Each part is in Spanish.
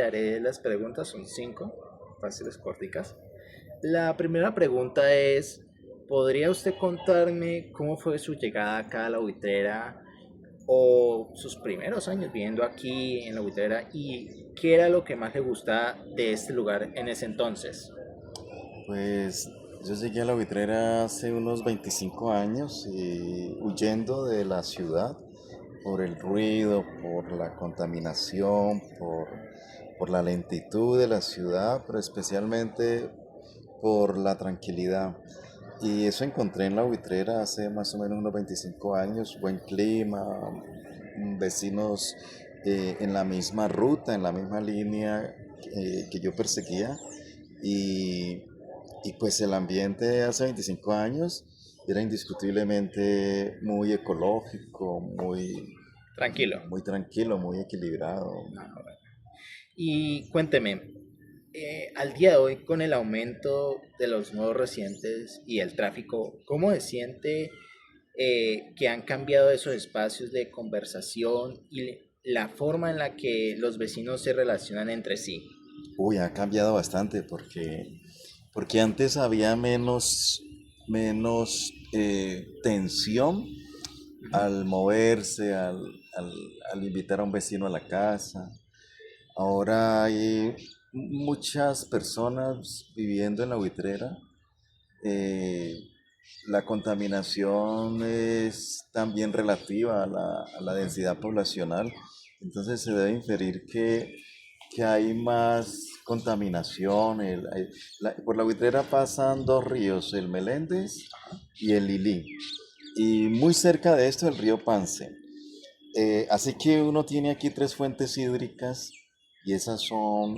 haré las preguntas, son cinco, fáciles, corticas. La primera pregunta es, ¿podría usted contarme cómo fue su llegada acá a la Buitrera o sus primeros años viviendo aquí en la Buitrera y qué era lo que más le gustaba de este lugar en ese entonces? Pues yo llegué a la Buitrera hace unos 25 años y huyendo de la ciudad por el ruido, por la contaminación, por la lentitud de la ciudad, pero especialmente por la tranquilidad. Y eso encontré en la Buitrera hace más o menos unos 25 años, buen clima, vecinos en la misma ruta, en la misma línea que yo perseguía. Y, y pues el ambiente hace 25 años era indiscutiblemente muy ecológico, Tranquilo. muy tranquilo, muy equilibrado. Ah, bueno. Y cuénteme, al día de hoy, con el aumento de los nuevos residentes y el tráfico, ¿cómo se siente que han cambiado esos espacios de conversación y la forma en la que los vecinos se relacionan entre sí? Uy, ha cambiado bastante porque antes había menos tensión Ujú. al moverse, al, al invitar a un vecino a la casa. Ahora hay muchas personas viviendo en la buitrera. eh, la contaminación es también relativa a la densidad poblacional, entonces se debe inferir que hay más contaminación. Por la buitrera pasan dos ríos, el Meléndez y el Lilí, y muy cerca de esto el río Pance. Así que uno tiene aquí tres fuentes hídricas y esas son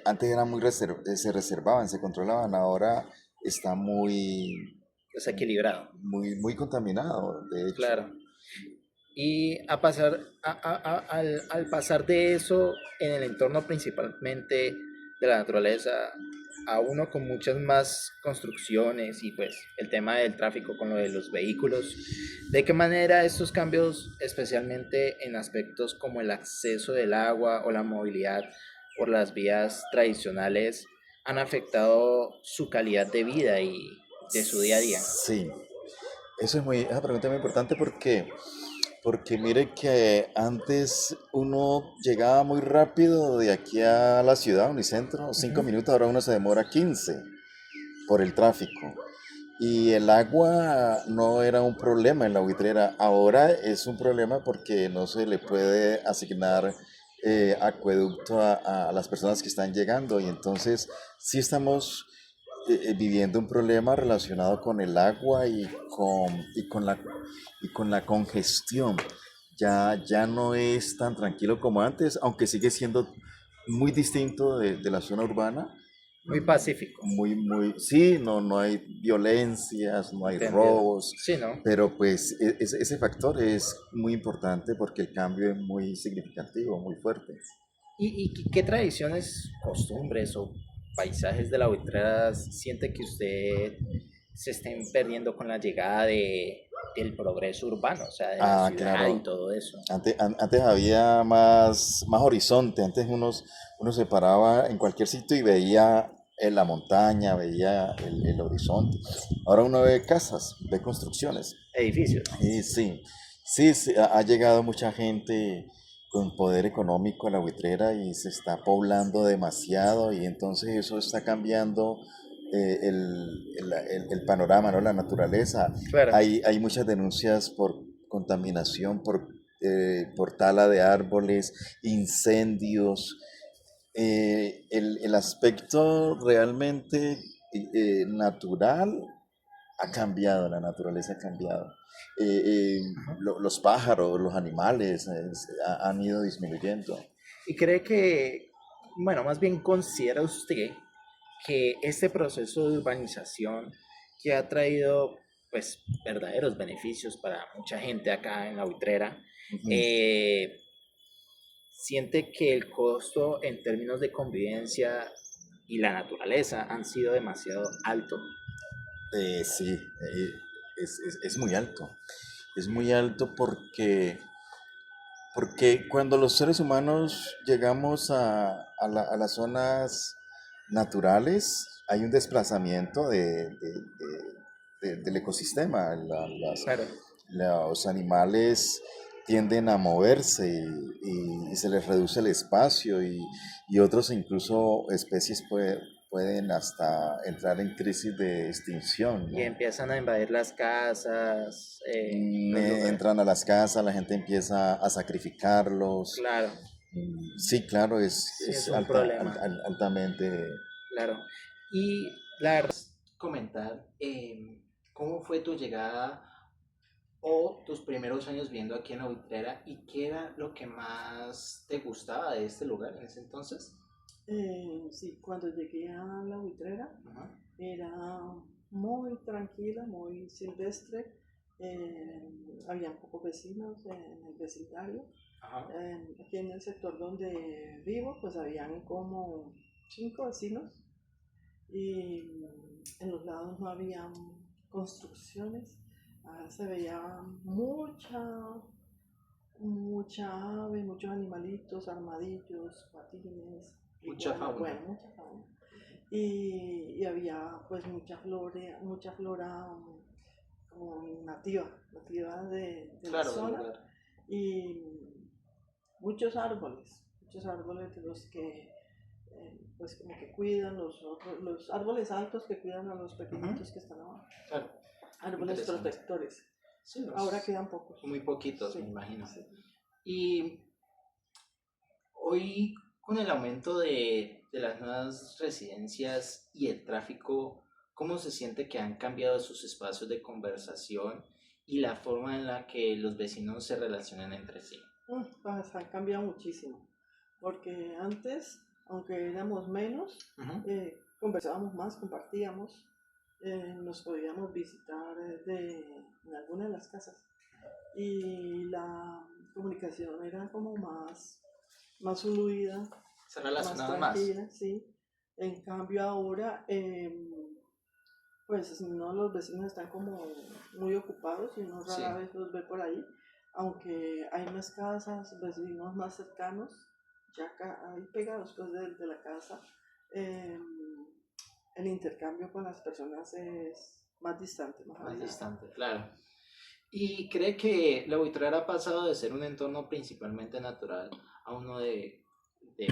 antes eran se reservaban, se controlaban, ahora está Desequilibrado, muy contaminado, de hecho. claro. Y al pasar de eso en el entorno principalmente de la naturaleza, a uno con muchas más construcciones y pues el tema del tráfico con lo de los vehículos, ¿de qué manera estos cambios, especialmente en aspectos como el acceso del agua o la movilidad por las vías tradicionales, han afectado su calidad de vida y de su día a día? Sí, esa pregunta es muy importante porque mire que antes uno llegaba muy rápido de aquí a la ciudad, Unicentro, 5 minutos, ahora uno se demora 15 por el tráfico. Y el agua no era un problema en la buitrera, ahora es un problema porque no se le puede asignar acueducto a las personas que están llegando y entonces sí estamos viviendo un problema relacionado con el agua y con la congestión. Ya no es tan tranquilo como antes, aunque sigue siendo muy distinto de la zona urbana. Muy pacífico, Sí, no hay violencias, no hay entendido. robos, Sí, ¿no? pero pues ese factor es muy importante porque el cambio es muy significativo, muy fuerte. ¿Y qué tradiciones, costumbres o paisajes de la Buitrera siente que usted se estén perdiendo con la llegada del progreso urbano, o sea, de la Ah, ciudad y claro. todo eso? Antes había más horizonte, antes uno se paraba en cualquier sitio y veía en la montaña, veía el horizonte. Ahora uno ve casas, ve construcciones. Edificios. Y sí, ha llegado mucha gente con poder económico a la buitrera y se está poblando demasiado y entonces eso está cambiando el panorama, ¿no? La naturaleza. Claro. Hay muchas denuncias por contaminación, por tala de árboles, incendios. El aspecto realmente natural ha cambiado, la naturaleza ha cambiado. Los pájaros, los animales han ido disminuyendo. ¿Y cree que, bueno, más bien considera usted que este proceso de urbanización que ha traído pues verdaderos beneficios para mucha gente acá en la Buitrera, Ujú. eh, siente que el costo en términos de convivencia y la naturaleza han sido demasiado alto? Sí, es muy alto. Es muy alto porque Porque cuando los seres humanos llegamos a las zonas naturales, hay un desplazamiento del ecosistema. Claro. Los animales tienden a moverse y se les reduce el espacio y otros incluso especies pueden hasta entrar en crisis de extinción, Y ¿no? empiezan a invadir las casas, los lugares. Entran a las casas, la gente empieza a sacrificarlos. Claro, Sí, claro, sí es es un problema. altamente. Claro. Y la verdad, comentar cómo fue tu llegada o tus primeros años viviendo aquí en La Buitrera y qué era lo que más te gustaba de este lugar en ese entonces. Sí, cuando llegué a la Buitrera Ajá, era muy tranquila, muy silvestre. Había pocos vecinos en el vecindario. ajá. Aquí en el sector donde vivo, pues habían como 5 vecinos y en los lados no había construcciones. Se veía mucha ave, muchos animalitos, armadillos, patines, Mucha iguanas, fauna. bueno, mucha fauna. Y había pues mucha flora como nativa de la Claro, del zona lugar. y muchos árboles de los que pues como que cuidan los árboles altos que cuidan a los Ujú, pequeñitos que están abajo, claro, árboles interesante. protectores. Sí, Ahora quedan pocos. muy poquitos, me Sí, imagino. sí. Y hoy, con el aumento de las nuevas residencias y el tráfico, ¿cómo se siente que han cambiado sus espacios de conversación y la forma en la que los vecinos se relacionan entre sí? Pues han cambiado muchísimo, porque antes, aunque éramos menos, Ujú, conversábamos más, compartíamos, nos podíamos visitar en alguna de las casas y la comunicación era como más fluida, se más relacionaban más. tranquila, sí. En cambio ahora, pues no, los vecinos están como muy ocupados y uno Sí, rara vez los ve por ahí, aunque hay más casas, vecinos más cercanos, ya ahí pegados pues de la casa, eh, el intercambio con las personas es más distante, más más alejado. distante, claro. ¿Y cree que la Buitrera ha pasado de ser un entorno principalmente natural a uno de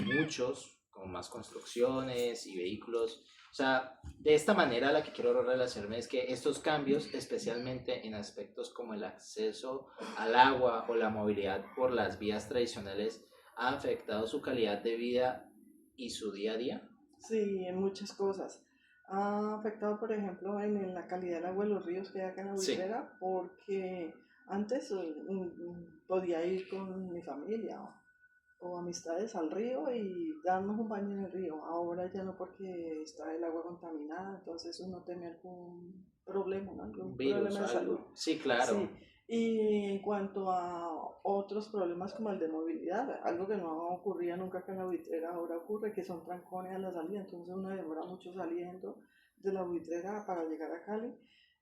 muchos, con más construcciones y vehículos? O sea, de esta manera la que quiero relacionarme es que estos cambios, especialmente en aspectos como el acceso al agua o la movilidad por las vías tradicionales, ha afectado su calidad de vida y su día a día. Sí, en muchas cosas. Ha afectado, por ejemplo, en la calidad del agua de los ríos que hay acá en la Sí, Buitrera, porque antes podía ir con mi familia o amistades al río y darnos un baño en el río. Ahora ya no, porque está el agua contaminada, entonces uno tiene algún problema, ¿no? un Algún virus problema o de salud. algo. Sí, claro. Sí, y en cuanto a otros problemas como el de movilidad, algo que no ocurría nunca acá en la Buitrera, ahora ocurre que son trancones a la salida, entonces uno demora mucho saliendo de la Buitrera para llegar a Cali,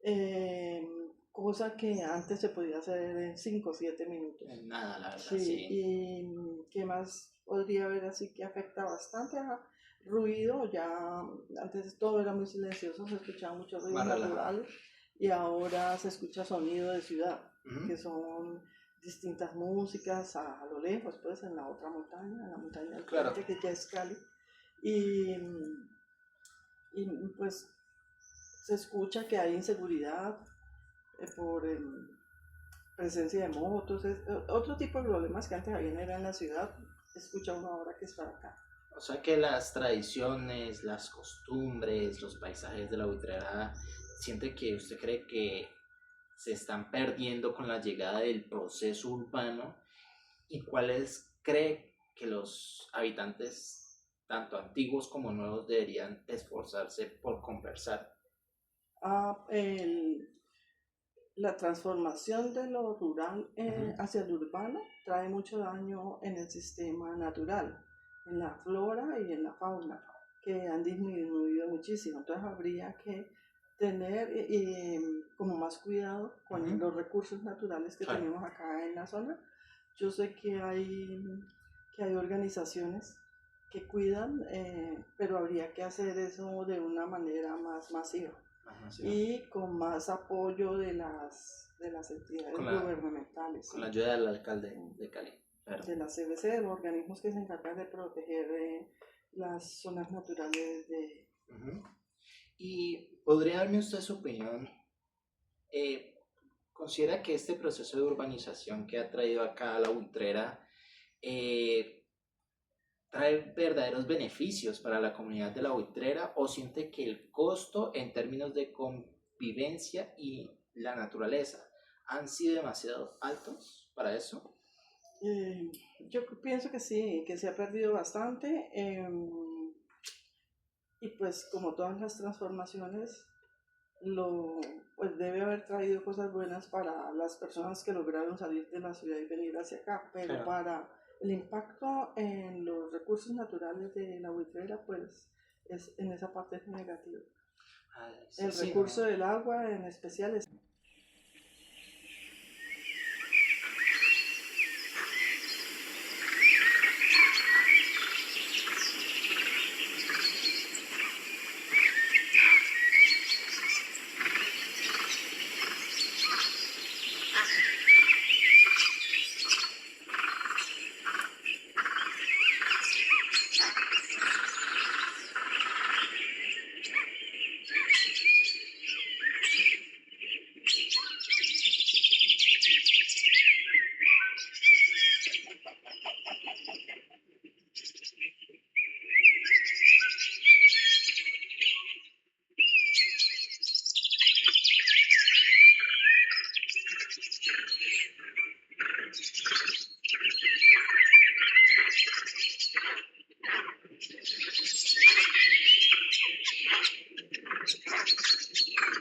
eh, cosa que antes se podía hacer en 5 o 7 minutos. Nada, la verdad, Sí, sí. y qué más podría haber así que afecta bastante a ruido. Ya antes todo era muy silencioso, se escuchaban muchos ruidos Más relajado. naturales y ahora se escucha sonido de ciudad, Ujú, que son distintas músicas a lo lejos, pues en la otra montaña, en la montaña del claro. frente que ya es Cali. Y, y pues se escucha que hay inseguridad por presencia de motos, otro tipo de problemas que antes habían era en la ciudad, escucha uno ahora que está acá. O sea que las tradiciones, las costumbres, los paisajes de la Buitrera, ¿siente que usted cree que se están perdiendo con la llegada del proceso urbano? ¿Y cuáles cree que los habitantes, tanto antiguos como nuevos, deberían esforzarse por conversar? Ah, la transformación de lo rural Ujú, hacia lo urbano trae mucho daño en el sistema natural, en la flora y en la fauna, que han disminuido muchísimo. Entonces habría que tener como más cuidado con ujú, los recursos naturales que claro. tenemos acá en la zona, Yo sé que hay organizaciones que cuidan, pero habría que hacer eso de una manera más masiva Ajá, sí. y con más apoyo de las entidades Con la, gubernamentales, con la ¿sí? ayuda del alcalde de Cali. Claro. De la CBC, de los organismos que se encargan de proteger las zonas naturales de... Ujú. ¿Y podría darme usted su opinión? Eh, ¿Considera que este proceso de urbanización que ha traído acá a la Buitrera eh, trae verdaderos beneficios para la comunidad de la Buitrera o siente que el costo en términos de convivencia y la naturaleza han sido demasiado altos para eso? Eh, yo pienso que sí, que se ha perdido bastante. Y pues como todas las transformaciones, lo, pues debe haber traído cosas buenas para las personas que lograron salir de la ciudad y venir hacia acá, pero Claro. para el impacto en los recursos naturales de la buitrera, pues en esa parte es negativo. Ah, sí, El sí, recurso no. del agua en especial es